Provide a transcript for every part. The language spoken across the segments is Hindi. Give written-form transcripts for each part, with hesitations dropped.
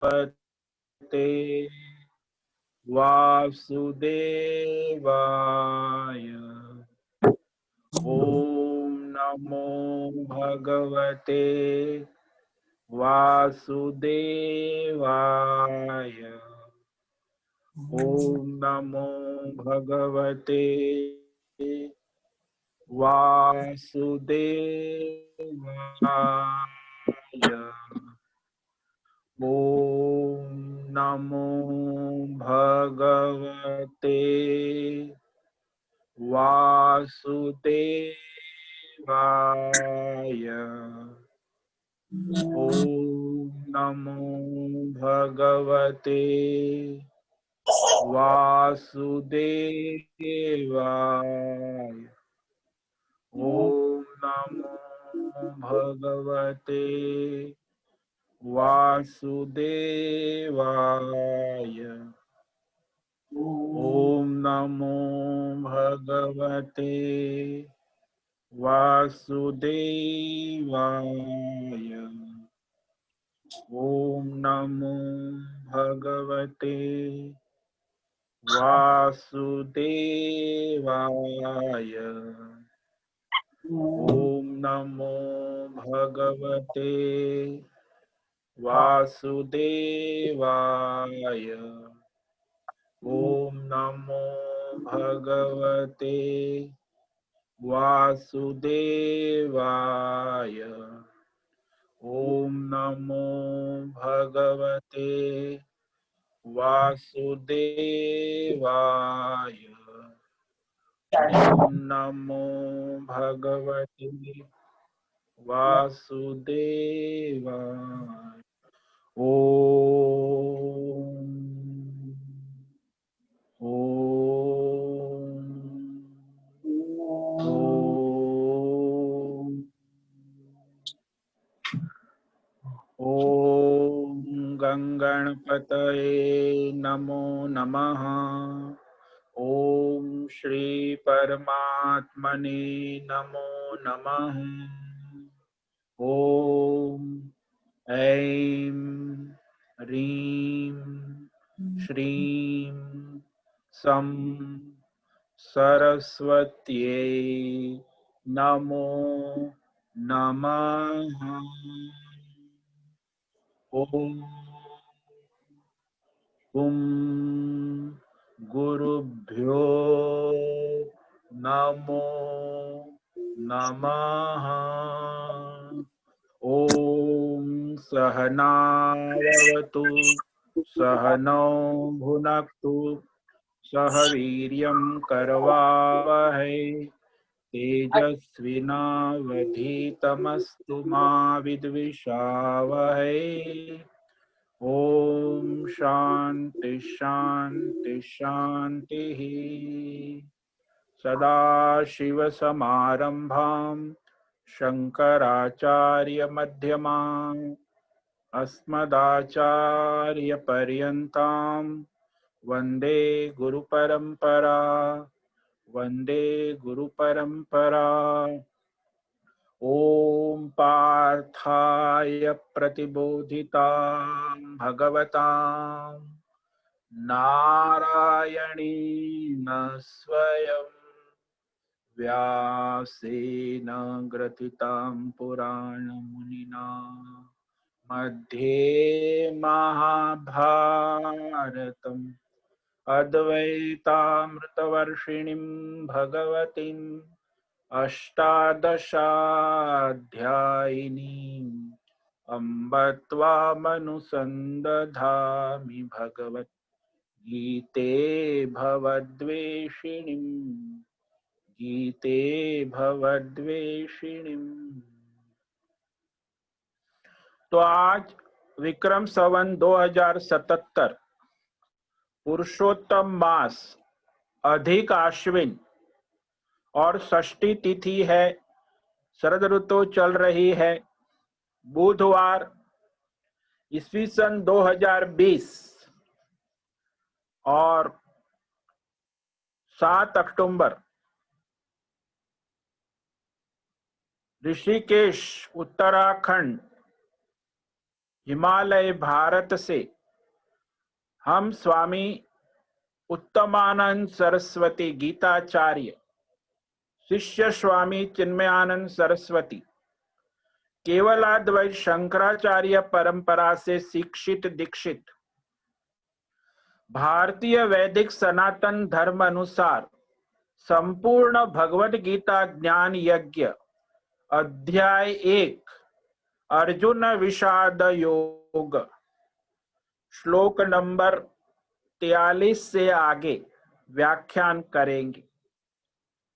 भगवते वासुदेवाय। ओम नमो भगवते वासुदेवाय। ओम नमो भगवते वासुदेवाय। ओम नमो भगवते वासुदेवाय। ओम नमो भगवते वासुदेवाय। ओम नमो भगवते वासुदेवाय। ओम नमो भगवते वासुदेवाय। ओम नमो भगवते वासुदेवाय। ओम नमो भगवते वासुदेवाय। ओम नमो भगवते वासुदेवाय। ओम नमो भगवते वासुदेवाय। ओम नमो भगवते वासुदेवाय। ओम ओम ओम ओम गंगणपतये नमो नमः। ओम श्री परमात्मने नमो नमः। ओम ऐं ह्रीं श्रीं सं सरस्वत्यै नमो नमः। ओम गुरुभ्यो नमो नमः। ओम सहनावतु सहनौ भुनक्तु सह वीर्यं करवावहै तेजस्विनावधीतमस्तु मा विद्विषावहै। ओम शांति शांति शांतिः। सदाशिवसमारम्भां शङ्कराचार्यमध्यमाम् अस्मदाचार्यपर्यन्तां वन्दे गुरुपरम्परा। वन्दे गुरुपरम्परा। ॐ पार्थाय प्रतिबोधितां भगवतां नारायणेन स्वयं व्यासेन ग्रथितां पुराणमुनिना मध्ये महाभारतम् अद्वैतामृतवर्षिणीं भगवतीम् अष्टादशाध्यायिनीम् अम्ब त्वामनुसन्दधामि भगवद्गीते भवद्वेषिणीम्। गीते भवद्वेषिणीम्। तो आज विक्रम संवत 2077 पुरुषोत्तम मास अधिक आश्विन और षष्ठी तिथि है। शरद ऋतु चल रही है। बुधवार ईस्वी सन 2020 और 7 अक्टूबर ऋषिकेश उत्तराखंड हिमालय भारत से हम स्वामी उत्तमानंद सरस्वती गीताचार्य, शिष्य स्वामी चिन्मयानंद सरस्वती, केवलाद्वैत शंकराचार्य परंपरा से शिक्षित दीक्षित भारतीय वैदिक सनातन धर्म अनुसार संपूर्ण भगवद गीता ज्ञान यज्ञ अध्याय 1 अर्जुन विषाद योग श्लोक नंबर 43 से आगे व्याख्यान करेंगे।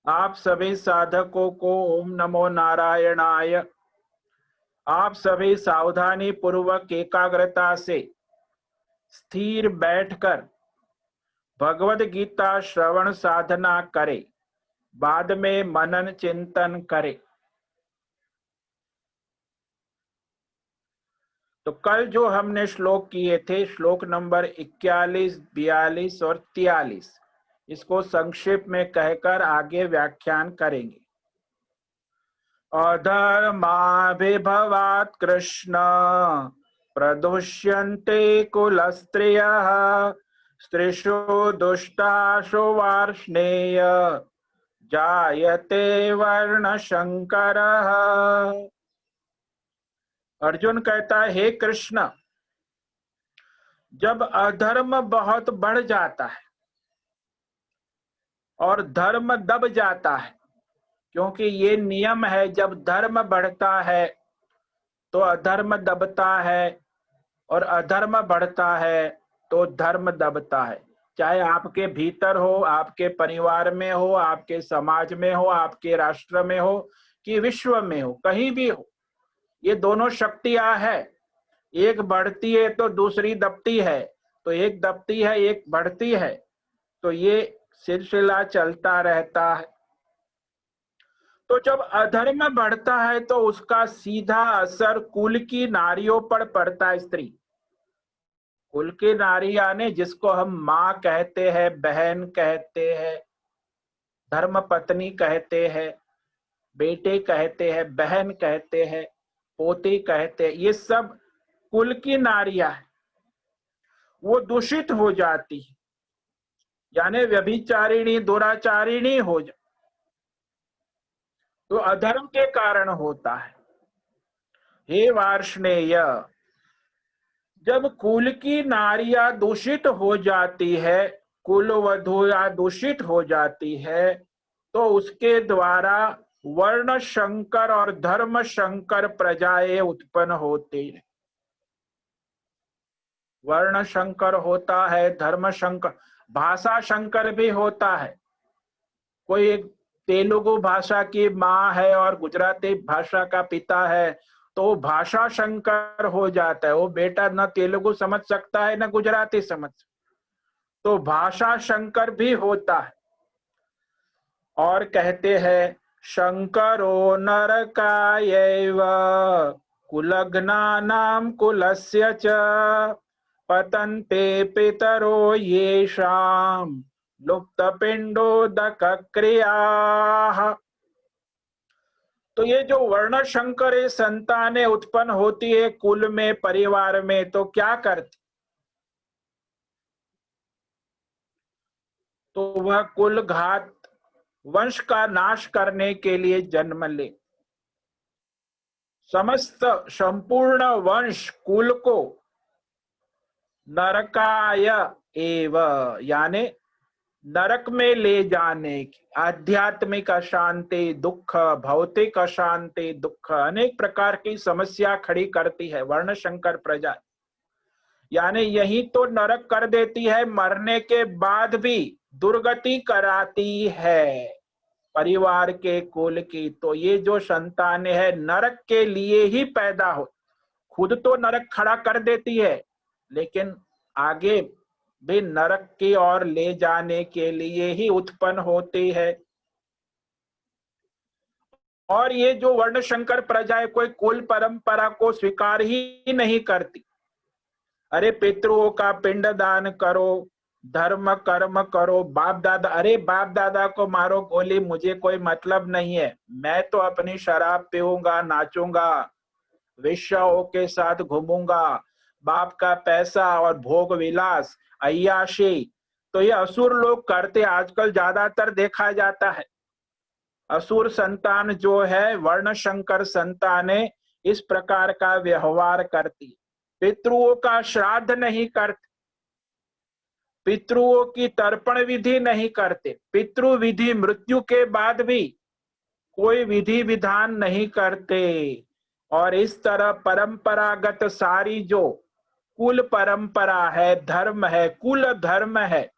आप सभी साधकों को ओम नमो नारायणाय। आप सभी सावधानी पूर्वक एकाग्रता से स्थिर बैठकर भगवद गीता श्रवण साधना करें, बाद में मनन चिंतन करें। तो कल जो हमने श्लोक किए थे, श्लोक नंबर 41, 42 और 43, इसको संक्षेप में कहकर आगे व्याख्यान करेंगे। अधर्माभिभवात् कृष्ण प्रदुष्यन्ते कुलस्त्रियः स्त्रीषु दुष्टासु वार्ष्णेय जायते वर्णशंकरः। अर्जुन कहता है, हे कृष्ण, जब अधर्म बहुत बढ़ जाता है और धर्म दब जाता है, क्योंकि ये नियम है, जब धर्म बढ़ता है तो अधर्म दबता है और अधर्म बढ़ता है तो धर्म दबता है। चाहे आपके भीतर हो, आपके परिवार में हो, आपके समाज में हो, आपके राष्ट्र में हो कि विश्व में हो, कहीं भी हो, ये दोनों शक्तियां है। एक बढ़ती है तो दूसरी दबती है, तो एक दबती है एक बढ़ती है, तो ये सिलसिला चलता रहता है। तो जब अधर्म बढ़ता है तो उसका सीधा असर कुल की नारियों पर पड़ता है। स्त्री, कुल की नारी यानी जिसको हम माँ कहते हैं, बहन कहते हैं, धर्म पत्नी कहते हैं, बेटे कहते हैं, बहन कहते हैं, पोती कहते हैं, ये सब कुल की नारियां है। वो दूषित हो जाती है, यानी व्यभिचारिणी, दुराचारिणी हो जा, तो अधर्म के कारण होता है। हे वार्ष्णेय, जब कुल की नारियां दूषित हो जाती है, कुल वधुया दूषित हो जाती है, तो उसके द्वारा वर्ण शंकर और धर्म शंकर प्रजाएं उत्पन्न होती है। वर्ण शंकर होता है, धर्म शंकर, भाषा शंकर भी होता है। कोई तेलुगु भाषा की माँ है और गुजराती भाषा का पिता है, तो भाषा शंकर हो जाता है। वो बेटा न तेलुगु समझ सकता है न गुजराती समझ सकता, तो भाषा शंकर भी होता है। और कहते हैं, शंकरो नरकायैव कुलघ्नानां कुलस्य च पतन्ते पितरो येषां लुप्तपिंडोदक क्रियाः। तो ये जो वर्ण शंकर संतानें उत्पन्न होती है कुल में, परिवार में, तो क्या करती? तो वह कुल घात, वंश का नाश करने के लिए जन्म ले। समस्त संपूर्ण वंश कुल को नरकाय एव यानी नरक में ले जाने की, आध्यात्मिक अशांति, दुख, भौतिक अशांति, दुख, अनेक प्रकार की समस्या खड़ी करती है वर्ण शंकर प्रजा। यानी यही तो नरक कर देती है, मरने के बाद भी दुर्गति कराती है परिवार के कुल की। तो ये जो संतानें है नरक के लिए ही पैदा हो, खुद तो नरक खड़ा कर देती है, लेकिन आगे भी नरक की ओर ले जाने के लिए ही उत्पन्न होती है। और ये जो वर्ण शंकर प्रजाएं कोई कुल परंपरा को स्वीकार ही नहीं करती। अरे पितरों का पिंड दान करो, धर्म कर्म करो, बाप दादा, अरे बाप दादा को मारो गोली, मुझे कोई मतलब नहीं है, मैं तो अपनी शराब पीऊंगा, नाचूंगा, वेश्याओं के साथ घूमूंगा, बाप का पैसा और भोग विलास, अय्याशी, तो ये असुर लोग करते आजकल ज्यादातर देखा जाता है। असुर संतान जो है, वर्ण शंकर संतानें इस प्रकार का व्यवहार करती। पितृओं का श्राद्ध नहीं करते, पितृओं की तर्पण विधि नहीं करते, पितृ विधि मृत्यु के बाद भी कोई विधि विधान नहीं करते। और इस तरह परंपरागत सारी जो कुल परंपरा है, धर्म है, कुल धर्म है,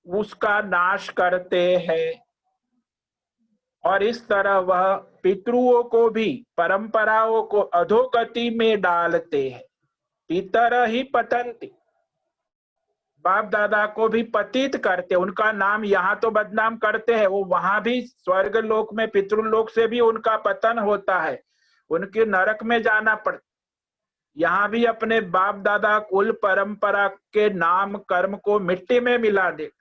उसका नाश करते हैं। और इस तरह वह पितृओं को भी, परंपराओं को अधोगति में डालते हैं। पितर ही पतंति, बाप दादा को भी पतित करते, उनका नाम यहाँ तो बदनाम करते हैं, वो वहां भी स्वर्ग लोक में, पितृलोक से भी उनका पतन होता है, उनके नरक में जाना पड़ता। यहाँ भी अपने बाप दादा कुल परंपरा के नाम कर्म को मिट्टी में मिला दे।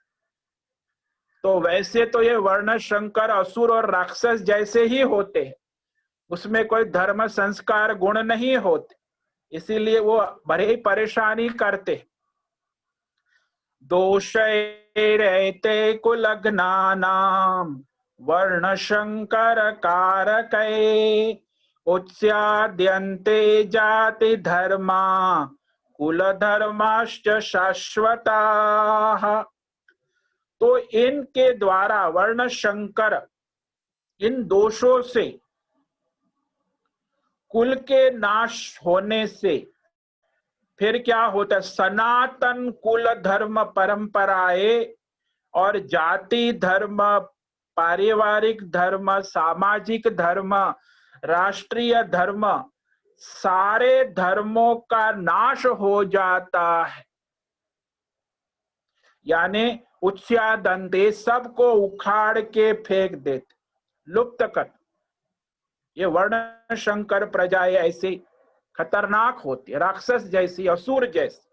तो वैसे तो ये वर्ण शंकर असुर और राक्षस जैसे ही होते हैं, उसमें कोई धर्म संस्कार गुण नहीं होते, इसीलिए वो बड़े ही परेशानी करते। दोषैरेते कुलग्नानां वर्ण शंकर कारकै उत्स्याद्यन्ते जाति धर्मा कुल धर्माश्च शाश्वताः। तो इनके द्वारा वर्ण शंकर, इन दोषों से, कुल के नाश होने से फिर क्या होता है, सनातन कुल धर्म परंपराएं और जाति धर्म, पारिवारिक धर्म, सामाजिक धर्म, राष्ट्रीय धर्म, सारे धर्मों का नाश हो जाता है। यानी उच्छादन्ते, सबको उखाड़ के फेंक देते, लुप्त कर। ये वर्ण शंकर प्रजाएं ऐसी खतरनाक होती है, राक्षस जैसी, असुर जैसी।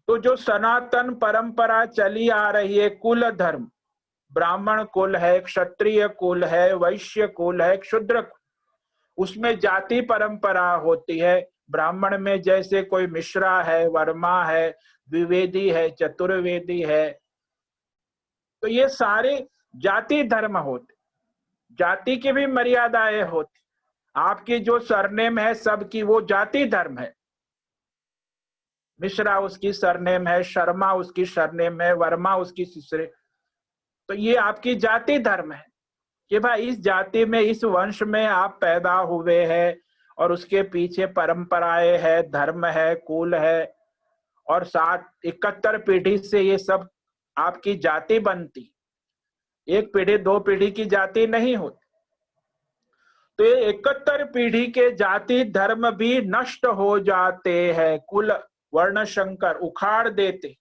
तो जो सनातन परंपरा चली आ रही है, कुल धर्म, ब्राह्मण कुल है, क्षत्रिय कुल है, वैश्य कुल है, क्षुद्र कुल, उसमें जाति परंपरा होती है। ब्राह्मण में जैसे कोई मिश्रा है, वर्मा है, द्विवेदी है, चतुर्वेदी है, तो ये सारे जाति धर्म होते। जाति की भी मर्यादाएं होती। आपकी जो सरनेम है सबकी, वो जाति धर्म है। मिश्रा उसकी सरनेम है, शर्मा उसकी सरनेम है, वर्मा उसकी तीसरे, तो ये आपकी जाति धर्म है कि भाई इस जाति में, इस वंश में आप पैदा हुए हैं और उसके पीछे परंपराएं है, धर्म है, कुल है, और 71 पीढ़ी से ये सब आपकी जाति बनती। एक पीढ़ी, दो पीढ़ी की जाति नहीं होती। तो ये 71 पीढ़ी के जाति धर्म भी नष्ट हो जाते हैं, कुल वर्ण शंकर उखाड़ देते।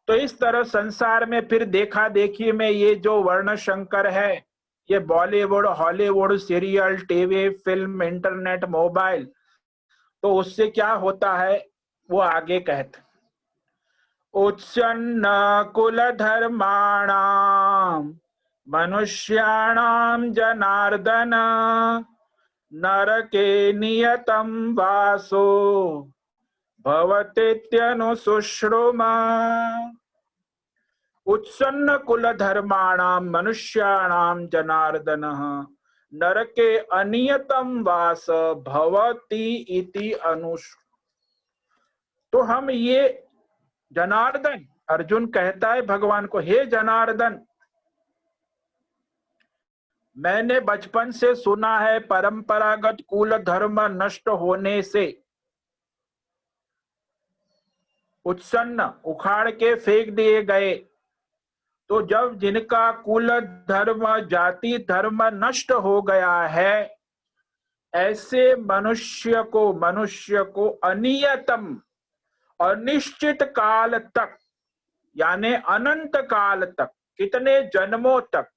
तो इस तरह संसार में फिर देखा देखी में ये जो वर्ण शंकर है, ये Bollywood, Hollywood, serial, TV, film, internet, mobile, तो उससे क्या होता है वो आगे कहते। उत्सन्न कुल धर्माणाम मनुष्याणाम जनार्दन नरके नियतम वासो भवतीत्यनुशुश्रुमा। उत्सन्न कुल धर्माणाम मनुष्याणाम जनार्दन नरके अनियतम वास भवति इति अनुश। तो हम ये जनार्दन, अर्जुन कहता है भगवान को, हे जनार्दन, मैंने बचपन से सुना है परंपरागत कुल धर्म नष्ट होने से, उत्सन्न उखाड़ के फेंक दिए गए। तो जब जिनका कुल धर्म, जाति धर्म नष्ट हो गया है, ऐसे मनुष्य को अनियतम, अनिश्चित काल तक, यानी अनंत काल तक, कितने जन्मों तक,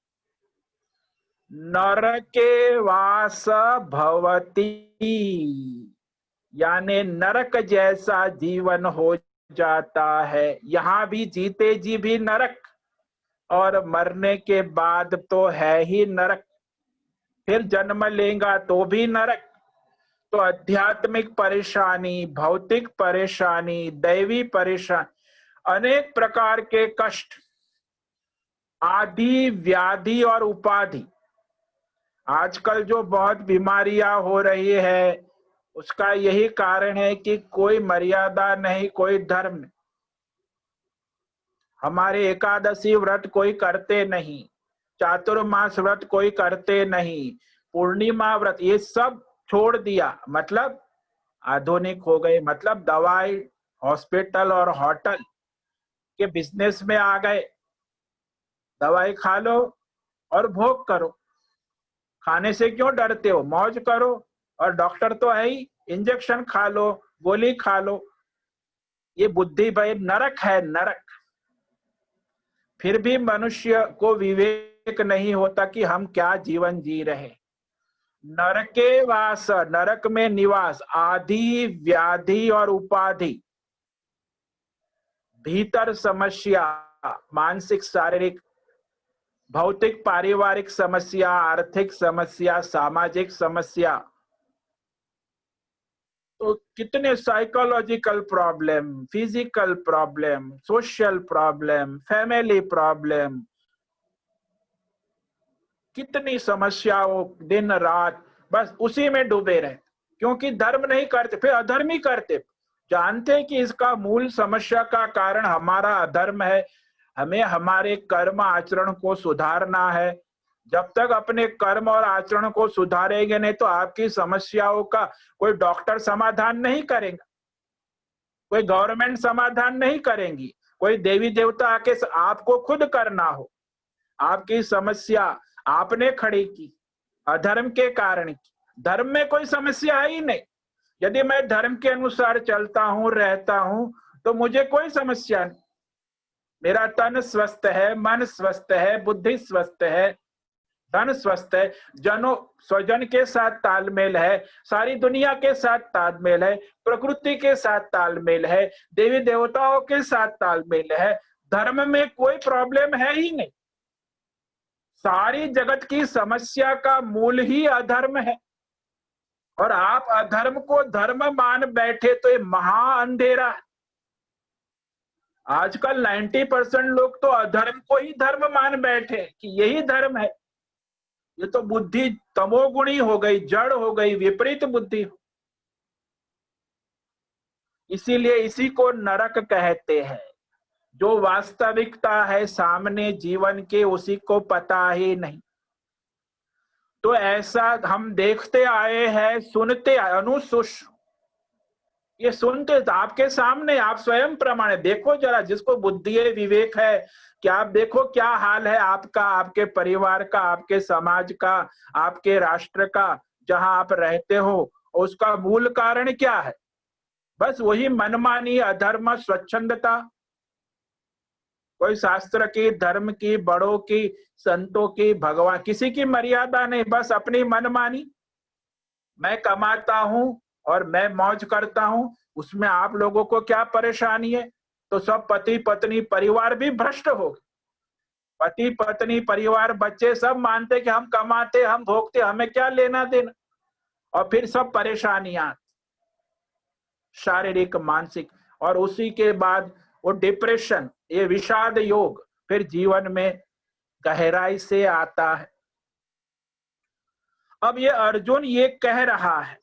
नरके वास भवति, यानी नरक जैसा जीवन हो जाता है। यहां भी जीते जी भी नरक, और मरने के बाद तो है ही नरक, फिर जन्म लेगा तो भी नरक। तो आध्यात्मिक परेशानी, भौतिक परेशानी, दैवी परेशानी, अनेक प्रकार के कष्ट, आदि, व्याधि और उपाधि, आजकल जो बहुत बीमारियां हो रही है उसका यही कारण है कि कोई मर्यादा नहीं, कोई धर्म नहीं। हमारे एकादशी व्रत कोई करते नहीं, चातुर्मास व्रत कोई करते नहीं, पूर्णिमा व्रत, ये सब छोड़ दिया, मतलब आधुनिक हो गए, मतलब दवाई, हॉस्पिटल और होटल के बिजनेस में आ गए। दवाई खा लो और भोग करो, खाने से क्यों डरते हो, मौज करो, और डॉक्टर तो है ही, इंजेक्शन खा लो, गोली खा लो। ये बुद्धि भाई नरक है, नरक। फिर भी मनुष्य को विवेक नहीं होता कि हम क्या जीवन जी रहे। नरके वास, नरक में निवास, आदि, व्याधि और उपाधि, भीतर समस्या, मानसिक, शारीरिक, भौतिक, पारिवारिक समस्या, आर्थिक समस्या, सामाजिक समस्या, तो कितने psychological problem, physical problem, social problem, family problem, कितनी समस्याओं, दिन रात बस उसी में डूबे रहे, क्योंकि धर्म नहीं करते, फिर अधर्म ही करते। जानते हैं कि इसका मूल समस्या का कारण हमारा अधर्म है, हमें हमारे कर्म आचरण को सुधारना है। जब तक अपने कर्म और आचरण को सुधारेंगे नहीं तो आपकी समस्याओं का कोई डॉक्टर समाधान नहीं करेगा, कोई गवर्नमेंट समाधान नहीं करेंगी, कोई देवी देवता आके, आपको खुद करना हो। आपकी समस्या आपने खड़ी की, अधर्म के कारण की। धर्म में कोई समस्या है ही नहीं। यदि मैं धर्म के अनुसार चलता हूं, रहता हूं, तो मुझे कोई समस्या नहीं। मेरा तन स्वस्थ है, मन स्वस्थ है, बुद्धि स्वस्थ है, धन स्वस्थ है, जनों, स्वजन के साथ तालमेल है, सारी दुनिया के साथ तालमेल है, प्रकृति के साथ तालमेल है, देवी देवताओं के साथ तालमेल है। धर्म में कोई प्रॉब्लम है ही नहीं। सारी जगत की समस्या का मूल ही अधर्म है, और आप अधर्म को धर्म मान बैठे तो ये महा अंधेरा है। आजकल 90% लोग तो अधर्म को ही धर्म मान बैठे कि यही धर्म है। ये तो बुद्धि तमोगुणी हो गई, जड़ हो गई, विपरीत बुद्धि। इसीलिए इसी को नरक कहते हैं। जो वास्तविकता है सामने जीवन के, उसी को पता ही नहीं। तो ऐसा हम देखते आए हैं, सुनते आए, अनुसूश, ये सुनते आपके सामने, आप स्वयं प्रमाण देखो जरा, जिसको बुद्धि है, विवेक है, कि आप देखो क्या हाल है आपका, आपके परिवार का, आपके समाज का, आपके राष्ट्र का, जहां आप रहते हो, उसका मूल कारण क्या है? बस वही मनमानी, अधर्म, स्वच्छंदता। कोई शास्त्र की, धर्म की, बड़ों की, संतों की, भगवान, किसी की मर्यादा नहीं, बस अपनी मनमानी। मैं कमाता हूं और मैं मौज करता हूं, उसमें आप लोगों को क्या परेशानी है? तो सब पति पत्नी परिवार भी भ्रष्ट हो गए। पति पत्नी परिवार बच्चे सब मानते कि हम कमाते, हम भोगते, हमें क्या लेना देना, और फिर सब परेशानियां, शारीरिक, मानसिक, और उसी के बाद वो डिप्रेशन, ये विषाद योग फिर जीवन में गहराई से आता है। अब ये अर्जुन ये कह रहा है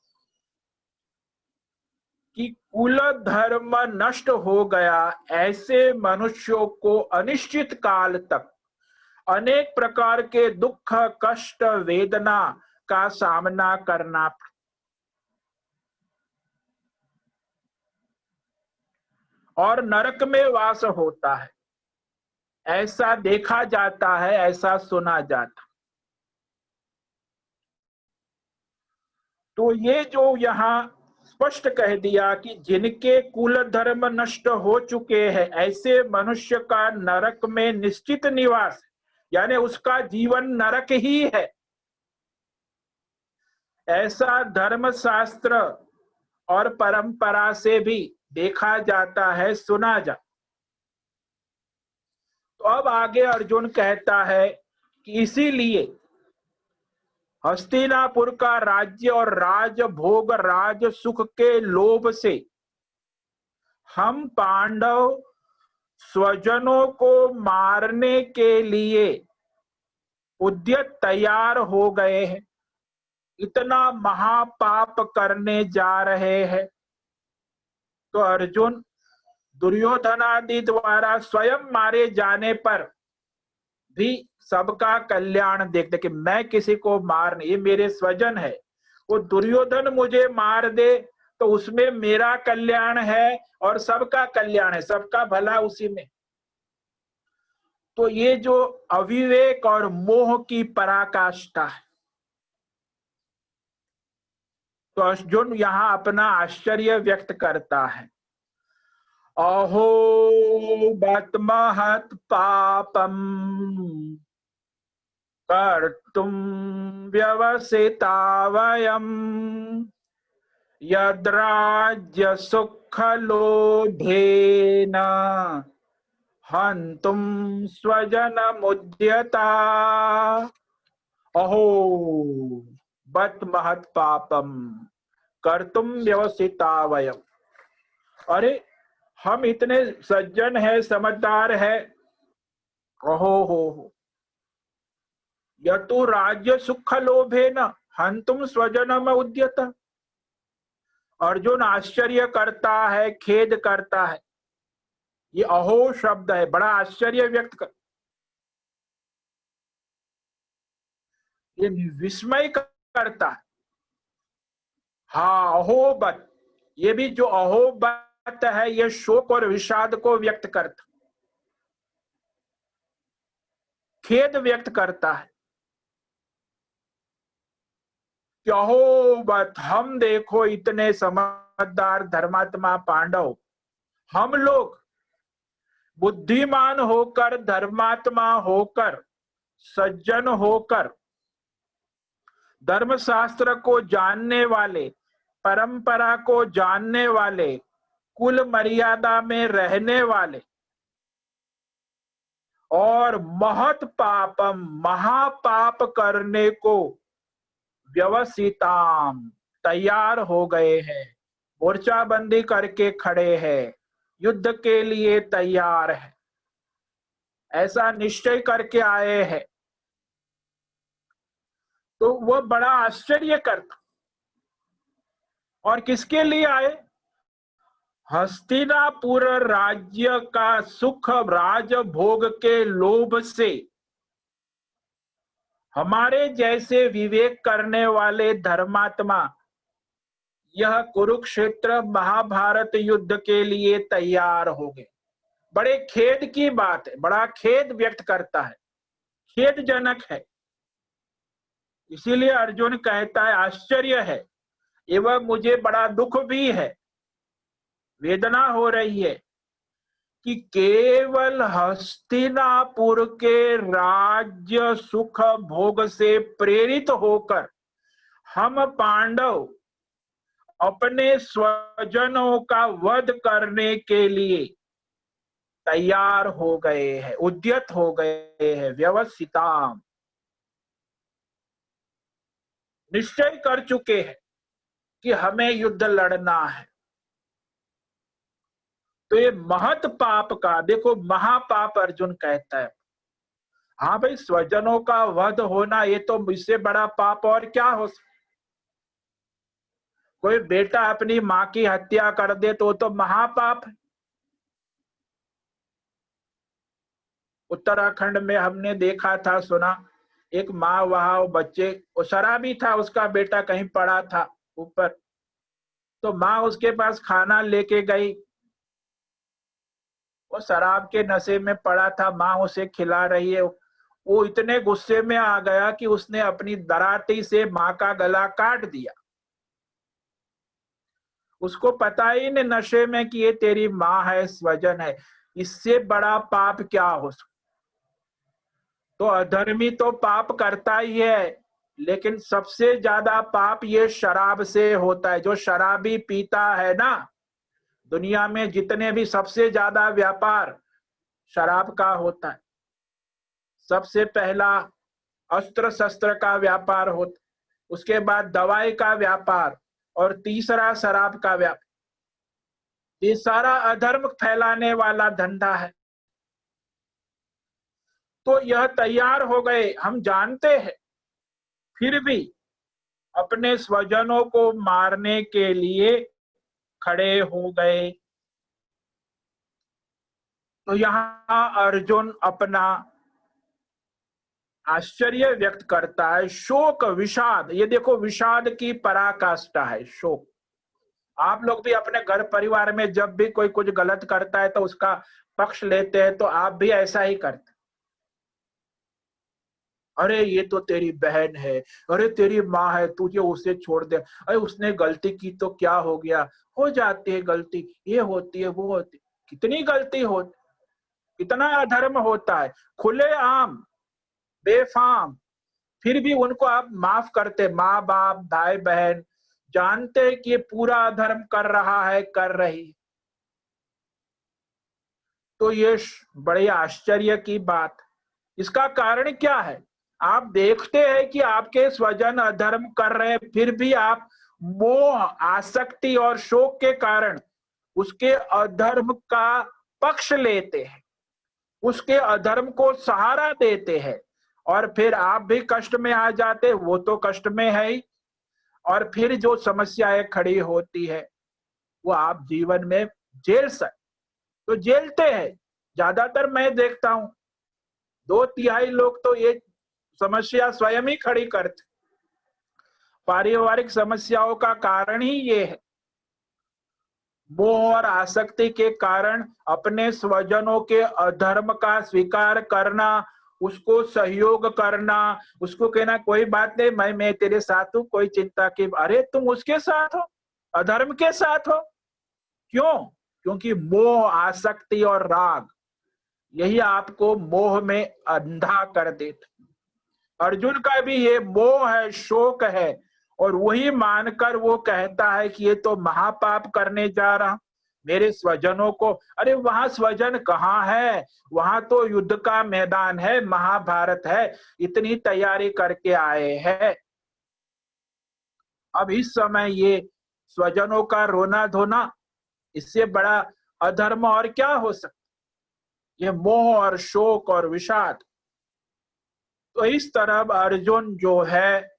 कि कुल धर्म नष्ट हो गया, ऐसे मनुष्यों को अनिश्चित काल तक अनेक प्रकार के दुख, कष्ट, वेदना का सामना करना, और नरक में वास होता है, ऐसा देखा जाता है, ऐसा सुना जाता। तो ये जो यहाँ स्पष्ट कह दिया कि जिनके कुल धर्म नष्ट हो चुके हैं, ऐसे मनुष्य का नरक में निश्चित निवास, यानी उसका जीवन नरक ही है, ऐसा धर्म शास्त्र और परंपरा से भी देखा जाता है, सुना जा। तो अब आगे अर्जुन कहता है कि इसीलिए हस्तिनापुर का राज्य और राजभोग राज सुख के लोभ से हम पांडव स्वजनों को मारने के लिए उद्यत तैयार हो गए हैं, इतना महापाप करने जा रहे हैं। तो अर्जुन दुर्योधन आदि द्वारा स्वयं मारे जाने पर भी सबका कल्याण देखते कि मैं किसी को मार नहीं, ये मेरे स्वजन है, वो दुर्योधन मुझे मार दे तो उसमें मेरा कल्याण है और सबका कल्याण है, सबका भला उसी में। तो ये जो अविवेक और मोह की पराकाष्ठा है। तो अर्जुन यहां अपना आश्चर्य व्यक्त करता है। अहो बत महत पापम कर्तुम व्यवसिता वयम यद्राज्य सुख लोभेन हन्तुम स्वजनमुद्यता। अहो बत महत पापम कर्तुम व्यवसिता वयम। अरे हम इतने सज्जन है, समझदार है। अहो हो यतु राज्य सुख लोभे न हंतुम स्वजनम उद्यत। अर्जुन आश्चर्य करता है, खेद करता है। ये अहो शब्द है, बड़ा आश्चर्य व्यक्त कर, ये विस्मय करता है। हाँ अहोबत, ये भी जो अहोबत है ये शोक और विषाद को व्यक्त करता, खेद व्यक्त करता है कि अहोबत हम देखो इतने समझदार धर्मात्मा पांडव, हम लोग बुद्धिमान होकर, धर्मात्मा होकर, सज्जन होकर, धर्मशास्त्र को जानने वाले, परंपरा को जानने वाले, कुल मर्यादा में रहने वाले, और महत पापम महापाप करने को व्यवसिताम तैयार हो गए हैं, मोर्चाबंदी करके खड़े हैं, युद्ध के लिए तैयार है, ऐसा निश्चय करके आए हैं। तो वह बड़ा आश्चर्य करता। और किसके लिए आए? हस्तिनापुर राज्य का सुख राजभोग के लोभ से हमारे जैसे विवेक करने वाले धर्मात्मा यह कुरुक्षेत्र महाभारत युद्ध के लिए तैयार हो गए। बड़े खेद की बात है, बड़ा खेद व्यक्त करता है, खेदजनक है। इसीलिए अर्जुन कहता है आश्चर्य है एवं मुझे बड़ा दुख भी है, वेदना हो रही है कि केवल हस्तिनापुर के राज्य सुख भोग से प्रेरित होकर हम पांडव अपने स्वजनों का वध करने के लिए तैयार हो गए हैं, उद्यत हो गए हैं, व्यवसिताम निश्चय कर चुके हैं कि हमें युद्ध लड़ना है। तो ये महत पाप का, देखो महापाप अर्जुन कहता है। हाँ भाई, स्वजनों का वध होना ये तो इससे बड़ा पाप और क्या हो सकता। कोई बेटा अपनी माँ की हत्या कर दे तो महापाप है। उत्तराखंड में हमने देखा था, सुना, एक माँ वहां बच्चे, वो शराबी था, उसका बेटा कहीं पड़ा था ऊपर, तो माँ उसके पास खाना लेके गई, वो शराब के नशे में पड़ा था, माँ उसे खिला रही है, वो इतने गुस्से में आ गया कि उसने अपनी दराती से माँ का गला काट दिया। उसको पता ही नहीं नशे में कि ये तेरी माँ है, स्वजन है, इससे बड़ा पाप क्या हो सकता। तो अधर्मी तो पाप करता ही है, लेकिन सबसे ज्यादा पाप ये शराब से होता है। जो शराबी पीता है ना, दुनिया में जितने भी सबसे ज्यादा व्यापार शराब का होता है। सबसे पहला अस्त्र शस्त्र का व्यापार होता, उसके बाद दवाई का व्यापार, और तीसरा शराब का व्यापार। ये सारा अधर्म फैलाने वाला धंधा है। तो यह तैयार हो गए, हम जानते हैं, फिर भी अपने स्वजनों को मारने के लिए खड़े हो गए। तो यहाँ अर्जुन अपना आश्चर्य व्यक्त करता है, शोक विषाद। ये देखो, विषाद की पराकाष्ठा है शोक। आप लोग भी अपने घर परिवार में जब भी कोई कुछ गलत करता है तो उसका पक्ष लेते हैं, तो आप भी ऐसा ही करते। अरे ये तो तेरी बहन है, अरे तेरी माँ है, तुझे उसे छोड़ दे, अरे उसने गलती की तो क्या हो गया, हो जाती है गलती, ये होती है वो होती। कितनी गलती होती, कितना अधर्म होता है, खुले आम, बेफाम, फिर भी उनको आप माफ करते। माँ बाप, भाई बहन जानते कि ये पूरा अधर्म कर रहा है, कर रही। तो ये बड़े आश्चर्य की बात। इसका कारण क्या है? आप देखते हैं कि आपके स्वजन अधर्म कर रहे हैं, फिर भी आप मोह, आसक्ति और शोक के कारण उसके अधर्म का पक्ष लेते हैं, उसके अधर्म को सहारा देते हैं, और फिर आप भी कष्ट में आ जाते। वो तो कष्ट में है ही, और फिर जो समस्याएं खड़ी होती है वो आप जीवन में झेल सकते, तो झेलते हैं। ज्यादातर मैं देखता हूं 2/3 लोग तो ये समस्या स्वयं ही खड़ी करते। पारिवारिक समस्याओं का कारण ही ये है, मोह और आसक्ति के कारण अपने स्वजनों के अधर्म का स्वीकार करना, उसको सहयोग करना, उसको कहना कोई बात नहीं, मैं तेरे साथ हूं, कोई चिंता की। अरे तुम उसके साथ हो, अधर्म के साथ हो। क्यों? क्योंकि मोह, आसक्ति और राग यही आपको मोह में अंधा कर देता। अर्जुन का भी ये मोह है, शोक है, और वही मानकर वो कहता है कि ये तो महापाप करने जा रहा, मेरे स्वजनों को। अरे वहां स्वजन कहाँ है? वहां तो युद्ध का मैदान है, महाभारत है, इतनी तैयारी करके आए हैं। अब इस समय ये स्वजनों का रोना धोना, इससे बड़ा अधर्म और क्या हो सकता? ये मोह और शोक और विषाद। तो इस तरह अर्जुन जो है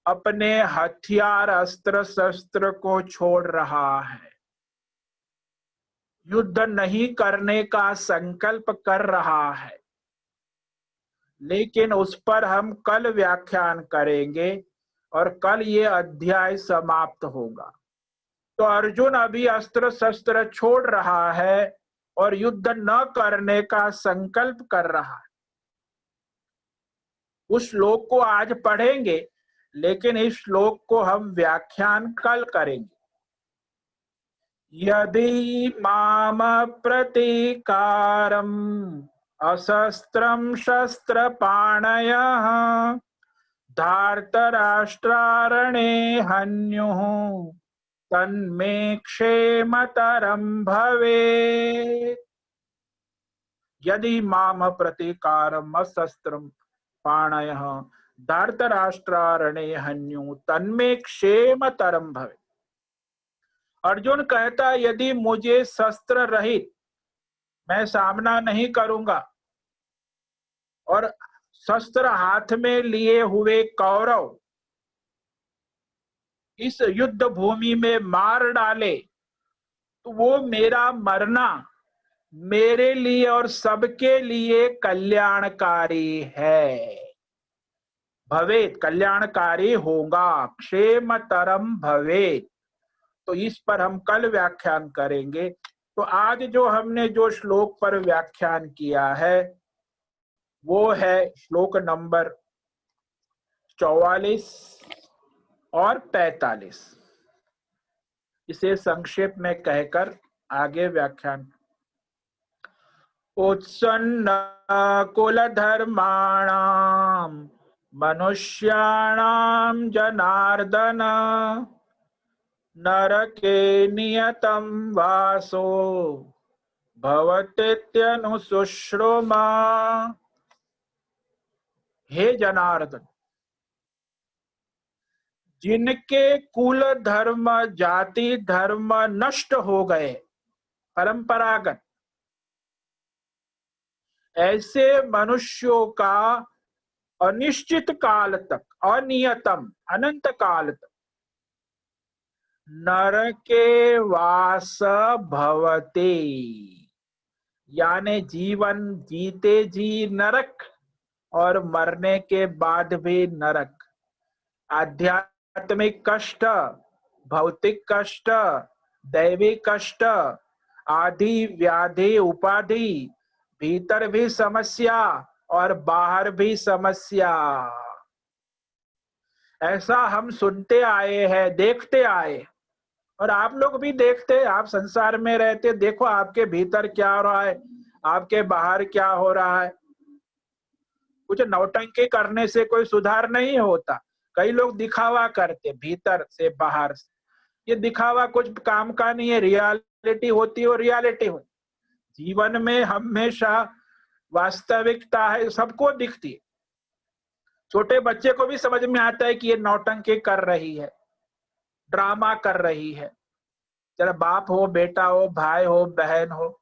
अपने हथियार, अस्त्र शस्त्र को छोड़ रहा है, युद्ध नहीं करने का संकल्प कर रहा है। लेकिन उस पर हम कल व्याख्यान करेंगे और कल ये अध्याय समाप्त होगा। तो अर्जुन अभी अस्त्र शस्त्र छोड़ रहा है और युद्ध न करने का संकल्प कर रहा है। उस श्लोक को आज पढ़ेंगे, लेकिन इस श्लोक को हम व्याख्यान कल करेंगे। यदि माम प्रतीकारम अशस्त्रम शस्त्रपाणयः धार्तराष्ट्रारणे हन्युः तन्मे क्षेमतरं भवेत्। यदि माम प्रतीकारम अशस्त्रम पाणयः धार्तराष्ट्रारणे हन्युः तन्मे क्षेमतरं भवेत्। अर्जुन कहता है, यदि मुझे शस्त्र रहित मैं सामना नहीं करूंगा और शस्त्र हाथ में लिए हुए कौरव इस युद्ध भूमि में मार डाले, तो वो मेरा मरना मेरे लिए और सबके लिए कल्याणकारी है। भवेत, कल्याणकारी होगा, क्षेमतरम भवेत। तो इस पर हम कल व्याख्यान करेंगे। तो आज जो हमने जो श्लोक पर व्याख्यान किया है वो है श्लोक नंबर 44 और 45। इसे संक्षेप में कहकर आगे व्याख्यान। उत्सन्न कुलधर्माणाम मनुष्याणाम जनार्दन नरके नियतं वासो भवतीत्यनुशुश्रुमा। हे जनार्दन, जिनके कुल धर्म जाति धर्म नष्ट हो गए परंपरागत, ऐसे मनुष्यों का अनिश्चित काल तक, अनियतम अनंत काल तक नरके वास भवते, यानी जीवन जीते जी नरक और मरने के बाद भी नरक। आध्यात्मिक कष्ट, भौतिक कष्ट, दैवी कष्ट, आदि व्याधि उपाधि, भीतर भी समस्या और बाहर भी समस्या। ऐसा हम सुनते आए हैं, देखते आए, और आप लोग भी देखते, आप संसार में रहते, देखो आपके भीतर क्या हो रहा है, आपके बाहर क्या हो रहा है। कुछ नौटंकी करने से कोई सुधार नहीं होता। कई लोग दिखावा करते भीतर से बाहर से, ये दिखावा कुछ काम का नहीं है। रियलिटी होती है, रियलिटी हो जीवन में हमेशा वास्तविकता है, सबको दिखती है। छोटे बच्चे को भी समझ में आता है कि ये नौटंकी कर रही है, ड्रामा कर रही है। चाहे बाप हो, बेटा हो, भाई हो, बहन हो,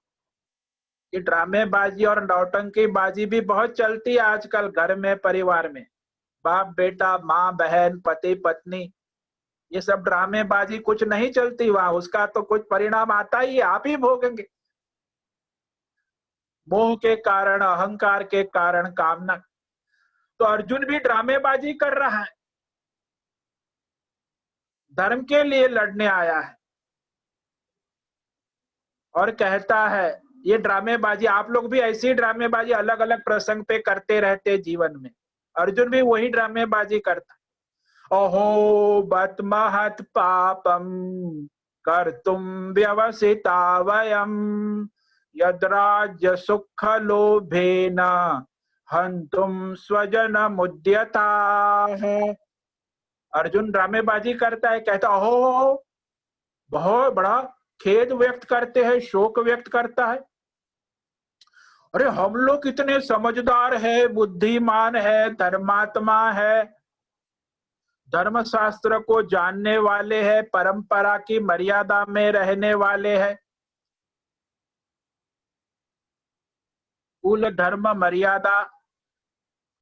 ये ड्रामेबाजी और नौटंकी बाजी भी बहुत चलती है आजकल घर में, परिवार में। बाप बेटा, माँ बहन, पति पत्नी, ये सब ड्रामेबाजी कुछ नहीं चलती वहां, उसका तो कुछ परिणाम आता ही है, आप ही भोगेंगे। मोह के कारण, अहंकार के कारण, कामना। तो अर्जुन भी ड्रामेबाजी कर रहा है, धर्म के लिए लड़ने आया है और कहता है ये ड्रामेबाजी, आप लोग भी ऐसी ड्रामेबाजी अलग अलग प्रसंग पे करते रहते जीवन में। अर्जुन भी वही ड्रामेबाजी करता। अहो बत महत पापम कर्तुम व्यवसिता वयम यद्राज्य सुख लोभेन हंतुम स्वजन मुद्यता है। अर्जुन ड्रामेबाजी करता है, कहता अहो, बहुत बड़ा खेद व्यक्त करते हैं, शोक व्यक्त करता है। अरे हम लोग इतने समझदार है, बुद्धिमान है, धर्मात्मा है, धर्म शास्त्र को जानने वाले हैं, परंपरा की मर्यादा में रहने वाले हैं, कुल धर्म मर्यादा,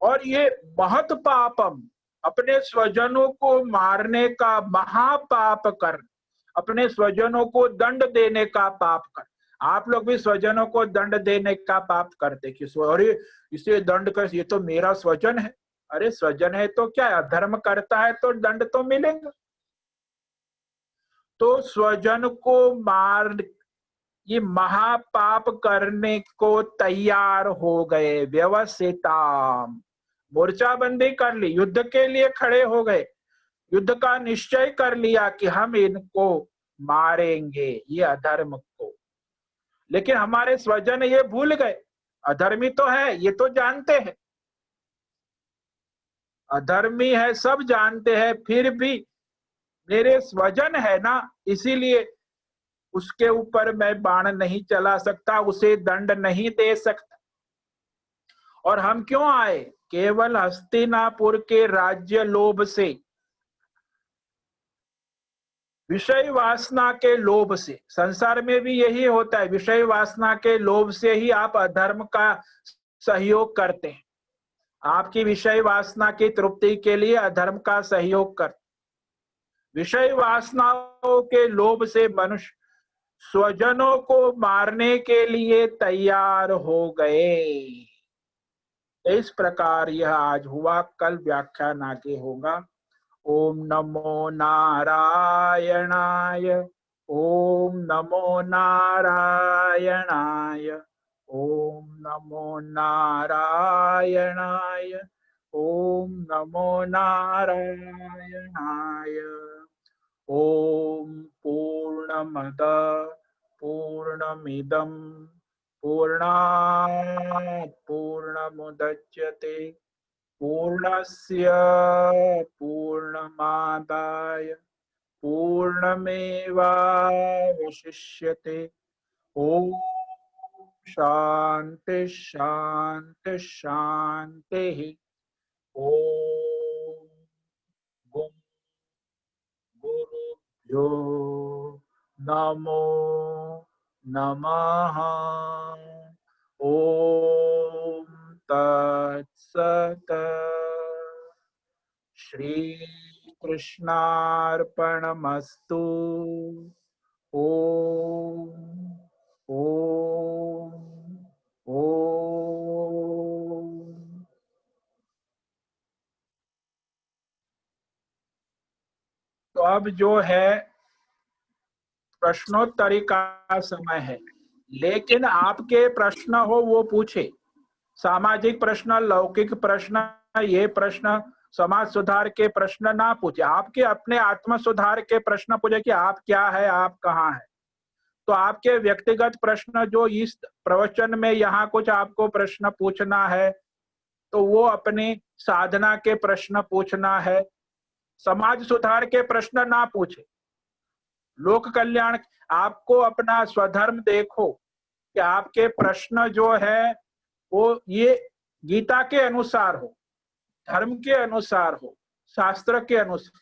और ये महत पापम, अपने स्वजनों को मारने का महापाप कर, अपने स्वजनों को दंड देने का पाप कर। आप लोग भी स्वजनों को दंड देने का पाप करते कि अरे इसे दंड कर, ये तो मेरा स्वजन है। अरे स्वजन है तो क्या, अधर्म करता है तो दंड तो मिलेगा। तो स्वजन को मार, ये महापाप करने को तैयार हो गए। व्यवसिता, मोर्चाबंदी कर ली, युद्ध के लिए खड़े हो गए, युद्ध का निश्चय कर लिया कि हम इनको मारेंगे, ये अधर्म को। लेकिन हमारे स्वजन ये भूल गए, अधर्मी तो है ये तो जानते हैं, अधर्मी है सब जानते हैं, फिर भी मेरे स्वजन है ना, इसीलिए उसके ऊपर मैं बाण नहीं चला सकता, उसे दंड नहीं दे सकता। और हम क्यों आए? केवल हस्तिनापुर के राज्य लोभ से, विषय वासना के लोभ से। संसार में भी यही होता है, विषय वासना के लोभ से ही आप अधर्म का सहयोग करते हैं। आपकी विषय वासना की तृप्ति के लिए अधर्म का सहयोग कर, विषय वासनाओं के लोभ से मनुष्य स्वजनों को मारने के लिए तैयार हो गए। इस प्रकार यह आज हुआ, कल व्याख्यान आगे होगा। ओम नमो नारायणाय, ओम नमो नारायणाय, ओम नमो नारायणाय, ओम नमो नारायणाय। ओम पूर्णमद पूर्णमिदं पूर्णात् पूर्णमुदच्यते पूर्णस्य पूर्णमादाय पूर्णमेवावशिष्यते। ओम शांति शांति शांति। ओम यो नमो नमः। ओम तत्सत। श्री कृष्णार्पणमस्तु। ओम ओम ओम। तो अब जो है प्रश्नोत्तरी का समय है, लेकिन आपके प्रश्न हो वो पूछे। सामाजिक प्रश्न, लौकिक प्रश्न, ये प्रश्न समाज सुधार के प्रश्न ना पूछे। आपके अपने आत्म सुधार के प्रश्न पूछे कि आप क्या है, आप कहाँ है। तो आपके व्यक्तिगत प्रश्न जो इस प्रवचन में यहाँ कुछ आपको प्रश्न पूछना है, तो वो अपनी साधना के प्रश्न पूछना है। समाज सुधार के प्रश्न ना पूछे। लोक कल्याण, आपको अपना स्वधर्म देखो कि आपके प्रश्न जो है वो ये गीता के अनुसार हो, धर्म के अनुसार हो, शास्त्र के अनुसार।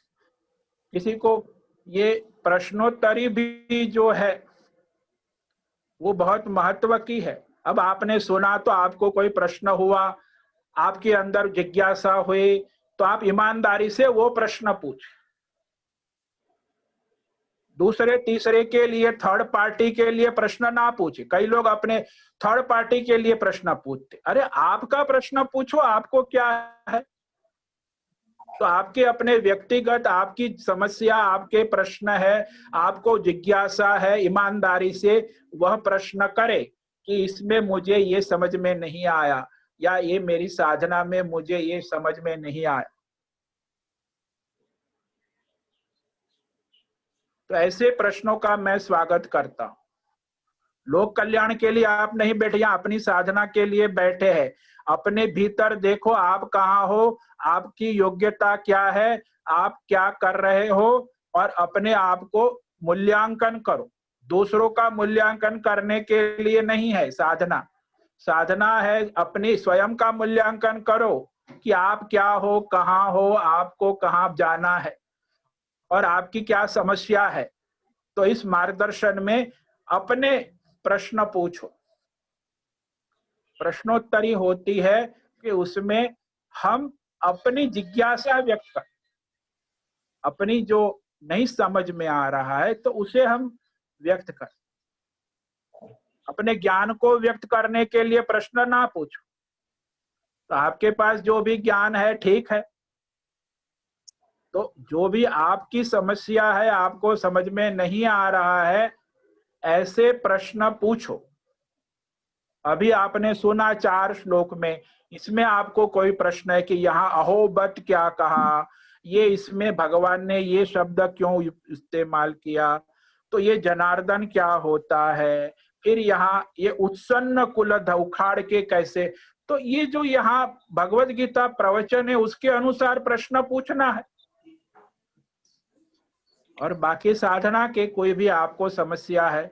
किसी को ये प्रश्नोत्तरी भी जो है वो बहुत महत्व की है। अब आपने सुना तो आपको कोई प्रश्न हुआ, आपके अंदर जिज्ञासा हुई, तो आप ईमानदारी से वो प्रश्न पूछे। दूसरे तीसरे के लिए, थर्ड पार्टी के लिए प्रश्न ना पूछे। कई लोग अपने थर्ड पार्टी के लिए प्रश्न पूछते। अरे आपका प्रश्न पूछो, आपको क्या है। तो आपके अपने व्यक्तिगत आपकी समस्या, आपके प्रश्न है, आपको जिज्ञासा है, ईमानदारी से वह प्रश्न करे कि इसमें मुझे ये समझ में नहीं आया, या ये मेरी साधना में मुझे ये समझ में नहीं आया। तो ऐसे प्रश्नों का मैं स्वागत करता हूं। लोक कल्याण के लिए आप नहीं बैठे, या अपनी साधना के लिए बैठे हैं। अपने भीतर देखो आप कहाँ हो, आपकी योग्यता क्या है, आप क्या कर रहे हो, और अपने आप को मूल्यांकन करो। दूसरों का मूल्यांकन करने के लिए नहीं है साधना। साधना है अपनी स्वयं का मूल्यांकन करो कि आप क्या हो, कहाँ हो, आपको कहाँ जाना है, और आपकी क्या समस्या है। तो इस मार्गदर्शन में अपने प्रश्न पूछो। प्रश्नोत्तरी होती है कि उसमें हम अपनी जिज्ञासा व्यक्त कर, अपनी जो नहीं समझ में आ रहा है तो उसे हम व्यक्त कर। अपने ज्ञान को व्यक्त करने के लिए प्रश्न ना पूछो। तो आपके पास जो भी ज्ञान है ठीक है, तो जो भी आपकी समस्या है, आपको समझ में नहीं आ रहा है, ऐसे प्रश्न पूछो। अभी आपने सुना 4 श्लोक में, इसमें आपको कोई प्रश्न है कि यहाँ अहोबत क्या कहा, ये इसमें भगवान ने ये शब्द क्यों इस्तेमाल किया, तो ये जनार्दन क्या होता है, फिर यहाँ ये उत्सन्न कुल उखाड़ के कैसे। तो ये जो यहाँ भगवत गीता प्रवचन है उसके अनुसार प्रश्न पूछना है। और बाकी साधना के कोई भी आपको समस्या है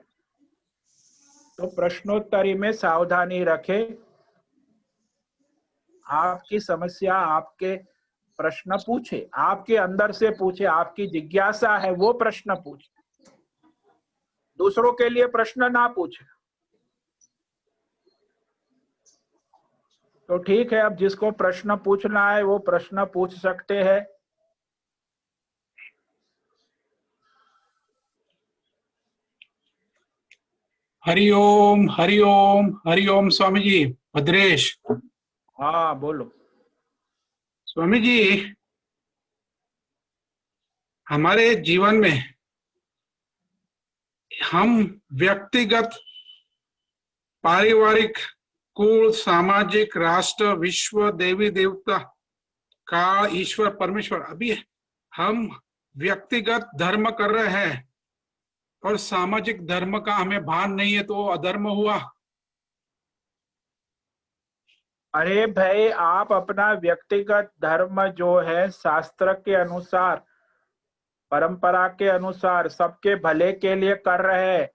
तो प्रश्नोत्तरी में सावधानी रखे। आपकी समस्या, आपके प्रश्न पूछे, आपके अंदर से पूछे, आपकी जिज्ञासा है वो प्रश्न पूछे। दूसरों के लिए प्रश्न ना पूछे। तो ठीक है, अब जिसको प्रश्न पूछना है वो प्रश्न पूछ सकते हैं। हरिओम हरिओम हरिओम। स्वामी जी भद्रेश। हाँ बोलो। स्वामी जी, हमारे जीवन में हम व्यक्तिगत, पारिवारिक, कुल, सामाजिक, राष्ट्र, विश्व, देवी देवता का ईश्वर परमेश्वर, अभी हम व्यक्तिगत धर्म कर रहे हैं और सामाजिक धर्म का हमें भान नहीं है, तो अधर्म हुआ। अरे भाई, आप अपना व्यक्तिगत धर्म जो है शास्त्र के अनुसार, परंपरा के अनुसार, सबके भले के लिए कर रहे हैं,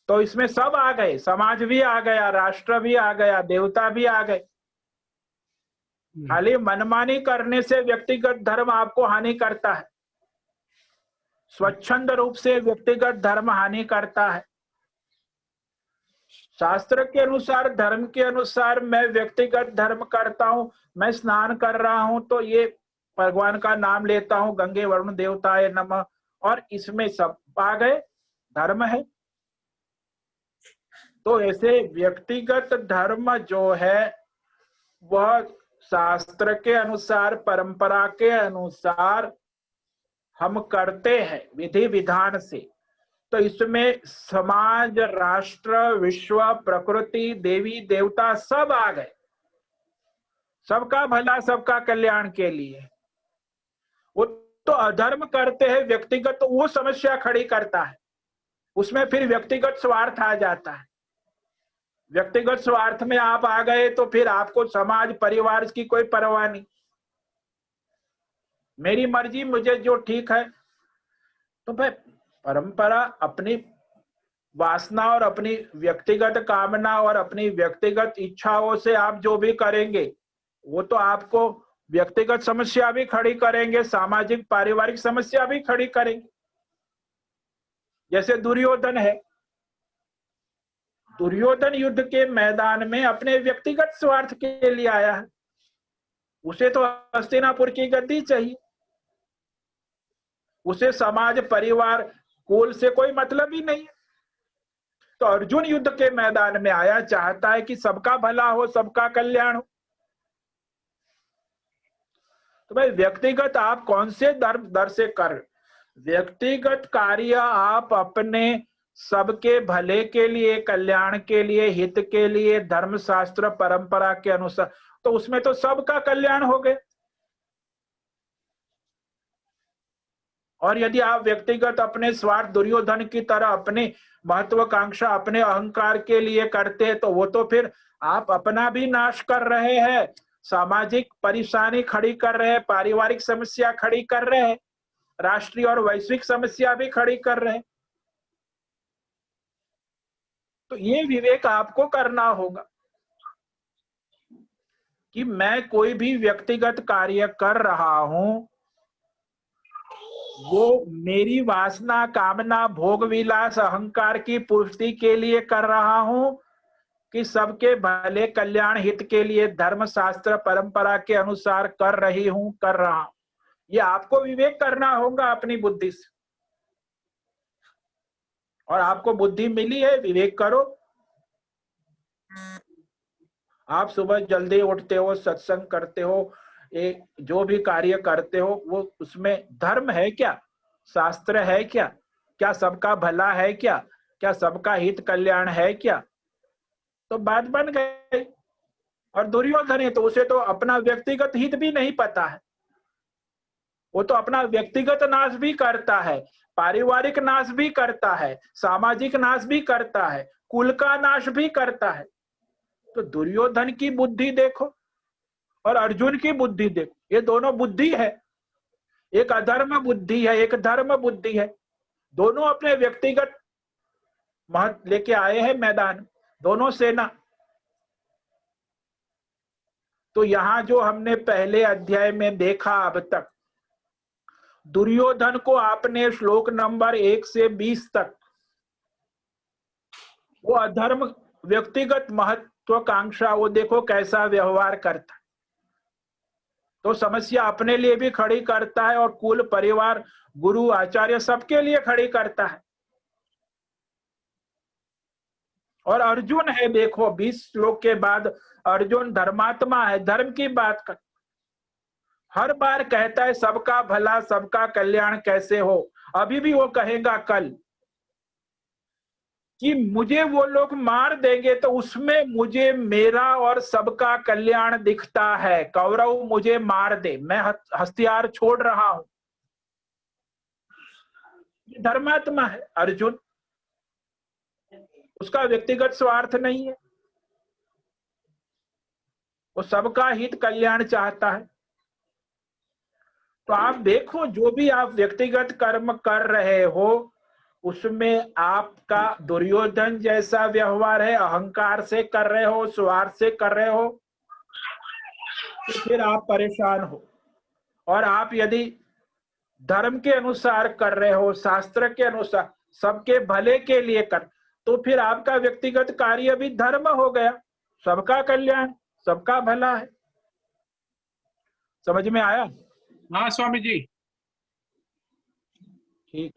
तो इसमें सब आ गए। समाज भी आ गया, राष्ट्र भी आ गया, देवता भी आ गए। खाली मनमानी करने से व्यक्तिगत धर्म आपको हानि करता है। स्वच्छंद रूप से व्यक्तिगत धर्म हानि करता है। शास्त्र के अनुसार, धर्म के अनुसार मैं व्यक्तिगत धर्म करता हूं, मैं स्नान कर रहा हूं तो ये भगवान का नाम लेता हूं, गंगे वरुण देवताय नमः, और इसमें सब आ गए, धर्म है। तो ऐसे व्यक्तिगत धर्म जो है वह शास्त्र के अनुसार, परंपरा के अनुसार हम करते हैं विधि विधान से। तो इसमें समाज, राष्ट्र, विश्व, प्रकृति, देवी देवता सब आ गए, सबका भला, सबका कल्याण के लिए। वो तो अधर्म करते हैं व्यक्तिगत, तो वो समस्या खड़ी करता है, उसमें फिर व्यक्तिगत स्वार्थ आ जाता है। व्यक्तिगत स्वार्थ में आप आ गए तो फिर आपको समाज, परिवार की कोई परवाह नहीं, मेरी मर्जी, मुझे जो ठीक है। तो भाई परंपरा अपनी वासना और अपनी व्यक्तिगत कामना और अपनी व्यक्तिगत इच्छाओं से आप जो भी करेंगे वो तो आपको व्यक्तिगत समस्या भी खड़ी करेंगे, सामाजिक पारिवारिक समस्या भी खड़ी करेंगे। जैसे दुर्योधन है, दुर्योधन युद्ध के मैदान में अपने व्यक्तिगत स्वार्थ के लिए आया है, उसे तो हस्तिनापुर की गद्दी चाहिए, उसे समाज, परिवार, कुल से कोई मतलब ही नहीं है। तो अर्जुन युद्ध के मैदान में आया, चाहता है कि सबका भला हो, सबका कल्याण हो। तो भाई व्यक्तिगत आप कौन से दर से कर, व्यक्तिगत कार्य आप अपने सबके भले के लिए, कल्याण के लिए, हित के लिए, धर्मशास्त्र परंपरा के अनुसार, तो उसमें तो सबका कल्याण हो गए। और यदि आप व्यक्तिगत अपने स्वार्थ, दुर्योधन की तरह अपनी महत्वाकांक्षा, अपने अहंकार के लिए करते हैं, तो वो तो फिर आप अपना भी नाश कर रहे हैं, सामाजिक परेशानी खड़ी कर रहे हैं, पारिवारिक समस्या खड़ी कर रहे हैं, राष्ट्रीय और वैश्विक समस्या भी खड़ी कर रहे हैं। तो ये विवेक आपको करना होगा कि मैं कोई भी व्यक्तिगत कार्य कर रहा हूं, वो मेरी वासना, कामना, भोग विलास, अहंकार की पूर्ति के लिए कर रहा हूं कि सबके भले, कल्याण, हित के लिए धर्म, शास्त्र, परंपरा के अनुसार कर रही हूं, कर रहा हूं। ये आपको विवेक करना होगा अपनी बुद्धि से, और आपको बुद्धि मिली है, विवेक करो। आप सुबह जल्दी उठते हो, सत्संग करते हो, एक जो भी कार्य करते हो, वो उसमें धर्म है क्या, शास्त्र है क्या, क्या सबका भला है क्या, क्या सबका हित कल्याण है क्या, तो बात बन गई। और दुर्योधन है तो उसे तो अपना व्यक्तिगत हित भी नहीं पता है, वो तो अपना व्यक्तिगत नाश भी करता है, पारिवारिक नाश भी करता है, सामाजिक नाश भी करता है, कुल का नाश भी करता है। तो दुर्योधन की बुद्धि देखो और अर्जुन की बुद्धि देखो, ये दोनों बुद्धि है, एक अधर्म बुद्धि है, एक धर्म बुद्धि है। दोनों अपने व्यक्तिगत महत्व लेके आए हैं मैदान, दोनों सेना। तो यहां जो हमने पहले अध्याय में देखा अब तक, दुर्योधन को आपने श्लोक नंबर 1 से 20 तक वो अधर्म, व्यक्तिगत महत्वाकांक्षा, वो देखो कैसा व्यवहार करता, तो समस्या अपने लिए भी खड़ी करता है और कुल, परिवार, गुरु, आचार्य सबके लिए खड़ी करता है। और अर्जुन है, देखो 20 श्लोक के बाद अर्जुन धर्मात्मा है, धर्म की बात कर, हर बार कहता है सबका भला, सबका कल्याण कैसे हो। अभी भी वो कहेगा कल कि मुझे वो लोग मार देंगे तो उसमें मुझे मेरा और सबका कल्याण दिखता है, कौरव मुझे मार दे, मैं हथियार छोड़ रहा हूं। धर्मात्मा है अर्जुन, उसका व्यक्तिगत स्वार्थ नहीं है, वो सबका हित कल्याण चाहता है। तो आप देखो, जो भी आप व्यक्तिगत कर्म कर रहे हो उसमें आपका दुर्योधन जैसा व्यवहार है, अहंकार से कर रहे हो, स्वार्थ से कर रहे हो, तो फिर आप परेशान हो। और आप यदि धर्म के अनुसार कर रहे हो, शास्त्र के अनुसार, सबके भले के लिए कर, तो फिर आपका व्यक्तिगत कार्य भी धर्म हो गया। सबका कल्याण, सबका भला है। समझ में आया? हाँ स्वामी जी। ठीक।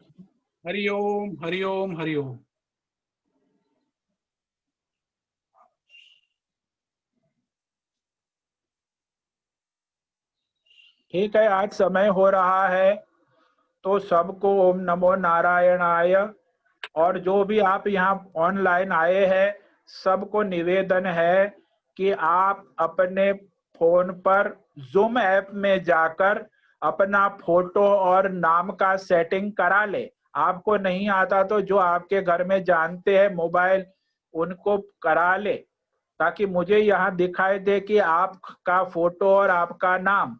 हरिओम हरिओम हरिओम। ठीक है, आज समय हो रहा है, तो सबको ओम नमो नारायणाय। और जो भी आप यहाँ ऑनलाइन आए हैं, सबको निवेदन है कि आप अपने फोन पर जूम ऐप में जाकर अपना फोटो और नाम का सेटिंग करा ले। आपको नहीं आता तो जो आपके घर में जानते हैं मोबाइल, उनको करा ले, ताकि मुझे यहाँ दिखाई दे कि आपका फोटो और आपका नाम।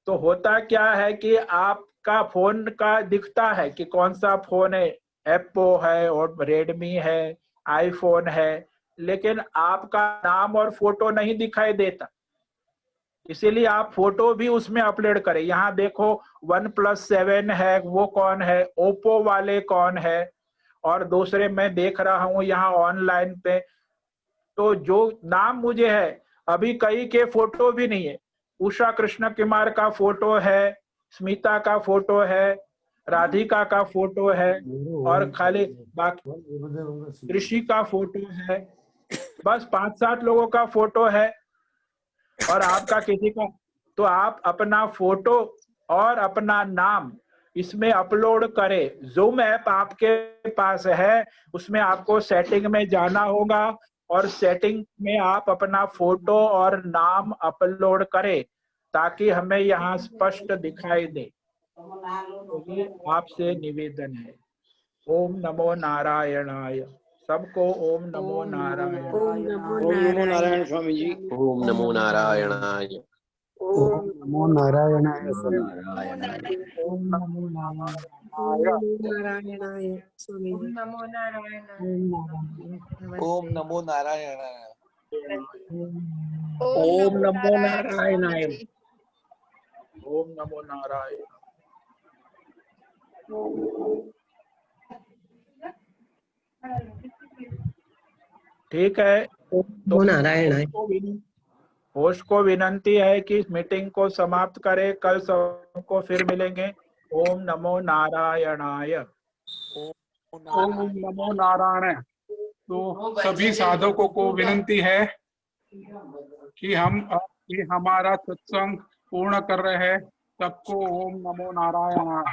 तो होता क्या है कि आपका फोन का दिखता है कि कौन सा फोन है, एप्पो है और रेडमी है, आईफोन है, लेकिन आपका नाम और फोटो नहीं दिखाई देता। इसीलिए आप फोटो भी उसमें अपलोड करें। यहाँ देखो OnePlus 7 है, वो कौन है, ओप्पो वाले कौन है, और दूसरे मैं देख रहा हूँ यहाँ ऑनलाइन पे, तो जो नाम मुझे है, अभी कई के फोटो भी नहीं है। उषा कृष्ण कुमार का फोटो है, स्मिता का फोटो है, राधिका का फोटो है, और खाली बाकी ऋषि का फोटो है। बस 5-7 लोगों का फोटो है, और आपका किसी का। तो आप अपना फोटो और अपना नाम इसमें अपलोड करें। जूम ऐप आपके पास है, उसमें आपको सेटिंग में जाना होगा, और सेटिंग में आप अपना फोटो और नाम अपलोड करें, ताकि हमें यहाँ स्पष्ट दिखाई दे। तो ये आपसे निवेदन है। ओम नमो नारायणाय। सबको ओम नमो नारायण। ओम नमो ओम नमो नारायण नारायण स्वामी जी। ओम नमो नारायणाय। ओम नमो नारायणाय नारायणाय। ओम नमो ओम नारायणाय नमो नारायणाय स्वामी जी। नमो नारायण। ओम नमो नारायणाय। ओम नमो स्वामी नारायणाय। जी। ओम नमो नारायण। ठीक है, तो नारायणाय। होस्ट को विनंती है कि इस मीटिंग को समाप्त करें। कल सबको फिर मिलेंगे। ओम नमो नारायणाय। ओम नमो नारायण। तो सभी साधकों को विनंती है कि हम अब ये हमारा सत्संग पूर्ण कर रहे हैं। सबको ओम नमो नारायण।